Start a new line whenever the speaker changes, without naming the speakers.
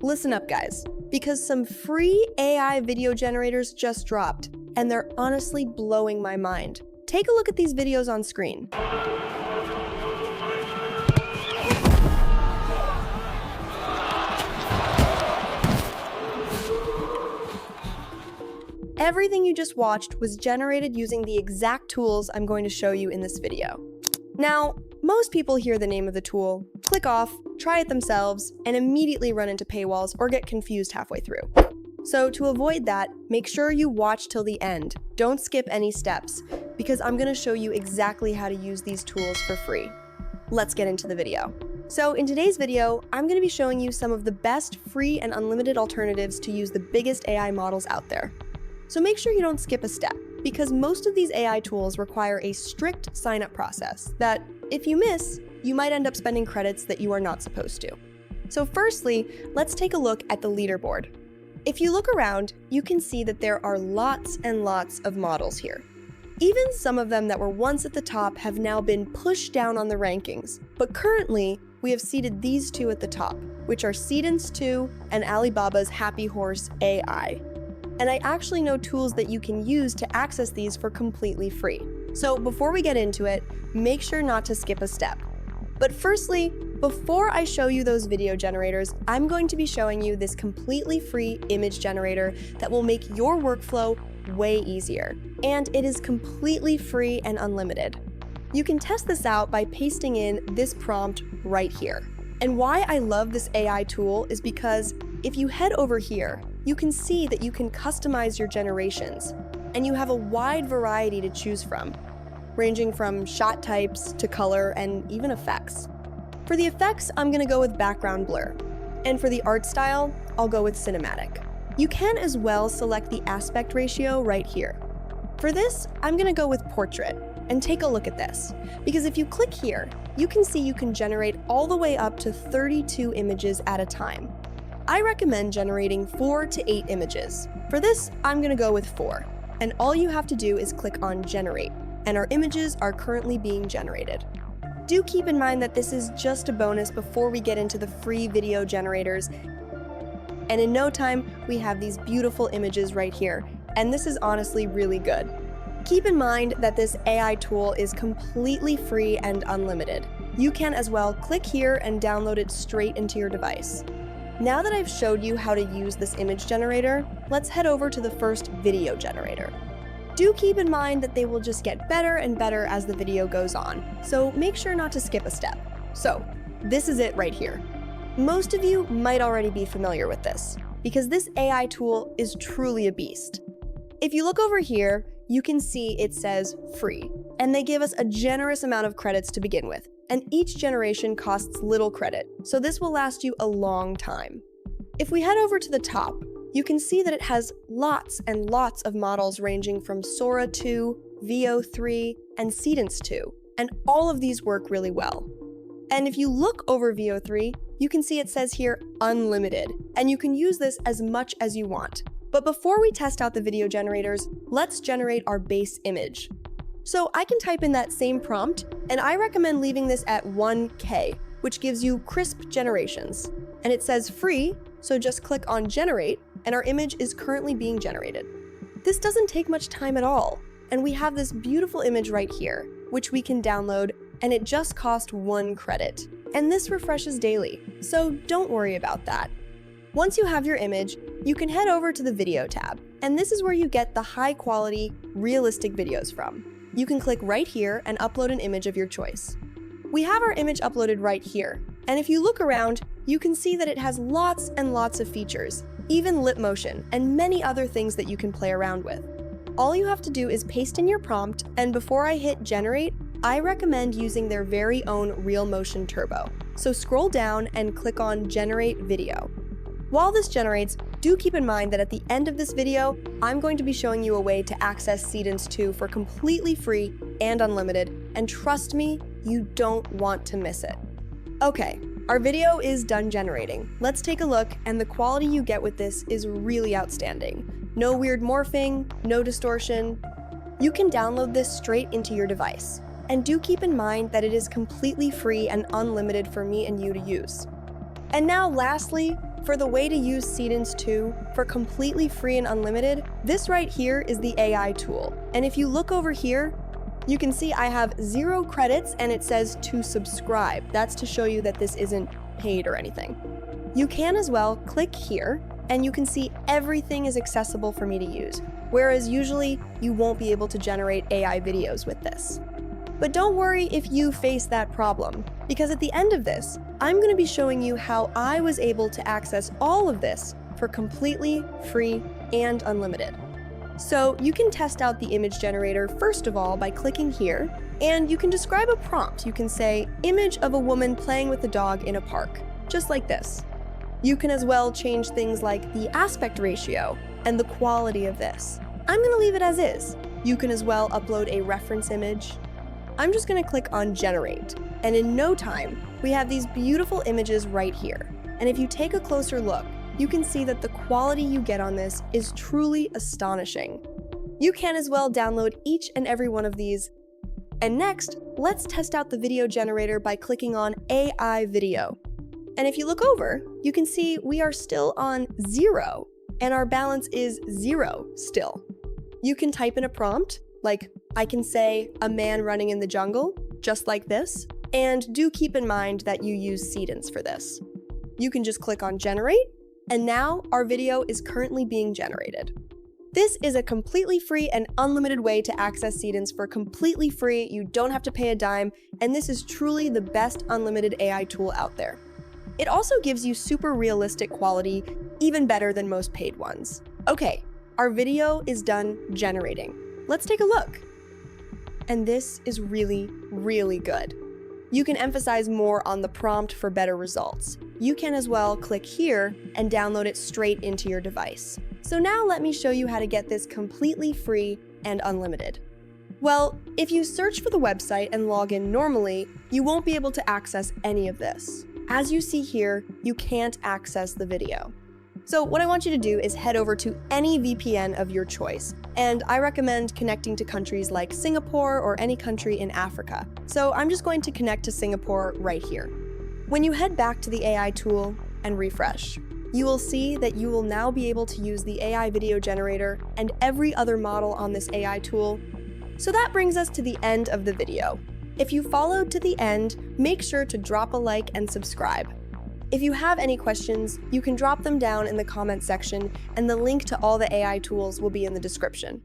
Listen up, guys, because some free AI video generators just dropped, and they're honestly blowing my mind. Take a look at these videos on screen. Everything you just watched was generated using the exact tools I'm going to show you in this video. Now, most people hear the name of the tool, click off, try it themselves, and immediately run into paywalls or get confused halfway through. So to avoid that, make sure you watch till the end. Don't skip any steps, because I'm going to show you exactly how to use these tools for free. Let's get into the video. So in today's video, I'm going to be showing you some of the best free and unlimited alternatives to use the biggest AI models out there. So make sure you don't skip a step, because most of these AI tools require a strict sign-up process that, if you miss, you might end up spending credits that you are not supposed to. So firstly, let's take a look at the leaderboard. If you look around, you can see that there are lots and lots of models here. Even some of them that were once at the top have now been pushed down on the rankings, but currently, we have seated these two at the top, which are Seedance 2 and Alibaba's Happy Horse AI. And I actually know tools that you can use to access these for completely free. So before we get into it, make sure not to skip a step. But firstly, before I show you those video generators, I'm going to be showing you this completely free image generator that will make your workflow way easier. And it is completely free and unlimited. You can test this out by pasting in this prompt right here. And why I love this AI tool is because if you head over here, you can see that you can customize your generations, and you have a wide variety to choose from, ranging from shot types to color and even effects. For the effects, I'm going to go with background blur, and for the art style, I'll go with cinematic. You can as well select the aspect ratio right here. For this, I'm going to go with portrait, and take a look at this, because if you click here, you can see you can generate all the way up to 32 images at a time. I recommend generating 4 to 8 images. For this, I'm going to go with 4, and all you have to do is click on Generate, and our images are currently being generated. Do keep in mind that this is just a bonus before we get into the free video generators, and in no time, we have these beautiful images right here, and this is honestly really good. Keep in mind that this AI tool is completely free and unlimited. You can as well click here and download it straight into your device. Now that I've showed you how to use this image generator, let's head over to the first video generator. Do keep in mind that they will just get better and better as the video goes on, so make sure not to skip a step. So, this is it right here. Most of you might already be familiar with this, because this AI tool is truly a beast. If you look over here, you can see it says free, and they give us a generous amount of credits to begin with. And each generation costs little credit, so this will last you a long time. If we head over to the top, you can see that it has lots and lots of models ranging from Sora 2, Veo 3, and Seedance 2, and all of these work really well. And if you look over Veo 3, you can see it says here unlimited, and you can use this as much as you want. But before we test out the video generators, let's generate our base image. So I can type in that same prompt, and I recommend leaving this at 1K, which gives you crisp generations. And it says free, so just click on Generate, and our image is currently being generated. This doesn't take much time at all, and we have this beautiful image right here, which we can download, and it just cost 1 credit. And this refreshes daily, so don't worry about that. Once you have your image, you can head over to the Video tab, and this is where you get the high-quality, realistic videos from. You can click right here and upload an image of your choice. We have our image uploaded right here, and if you look around, you can see that it has lots and lots of features, even lip motion, and many other things that you can play around with. All you have to do is paste in your prompt, and before I hit generate, I recommend using their very own Real Motion Turbo. So scroll down and click on Generate Video. While this generates, do keep in mind that at the end of this video, I'm going to be showing you a way to access Seedance 2 for completely free and unlimited, and trust me, you don't want to miss it. Okay, our video is done generating. Let's take a look, and the quality you get with this is really outstanding. No weird morphing, no distortion. You can download this straight into your device. And do keep in mind that it is completely free and unlimited for me and you to use. And now lastly, for the way to use Seedance 2 for completely free and unlimited, this right here is the AI tool. And if you look over here, you can see I have 0 credits and it says to subscribe. That's to show you that this isn't paid or anything. You can as well click here and you can see everything is accessible for me to use, whereas usually you won't be able to generate AI videos with this. But don't worry if you face that problem, because at the end of this, I'm going to be showing you how I was able to access all of this for completely free and unlimited. So you can test out the image generator first of all by clicking here, and you can describe a prompt. You can say, image of a woman playing with a dog in a park, just like this. You can as well change things like the aspect ratio and the quality of this. I'm going to leave it as is. You can as well upload a reference image. I'm just going to click on generate, and in no time, we have these beautiful images right here. And if you take a closer look, you can see that the quality you get on this is truly astonishing. You can as well download each and every one of these. And next, let's test out the video generator by clicking on AI video. And if you look over, you can see we are still on 0, and our balance is 0 still. You can type in a prompt, like I can say a man running in the jungle, just like this, and do keep in mind that you use Seedance for this. You can just click on generate, and now our video is currently being generated. This is a completely free and unlimited way to access Seedance for completely free. You don't have to pay a dime, and this is truly the best unlimited AI tool out there. It also gives you super realistic quality, even better than most paid ones. Okay, our video is done generating. Let's take a look. And this is really, really good. You can emphasize more on the prompt for better results. You can as well click here and download it straight into your device. So now let me show you how to get this completely free and unlimited. Well, if you search for the website and log in normally, you won't be able to access any of this. As you see here, you can't access the video. So what I want you to do is head over to any VPN of your choice, and I recommend connecting to countries like Singapore or any country in Africa. So I'm just going to connect to Singapore right here. When you head back to the AI tool and refresh, you will see that you will now be able to use the AI video generator and every other model on this AI tool. So that brings us to the end of the video. If you followed to the end, make sure to drop a like and subscribe. If you have any questions, you can drop them down in the comment section, and the link to all the AI tools will be in the description.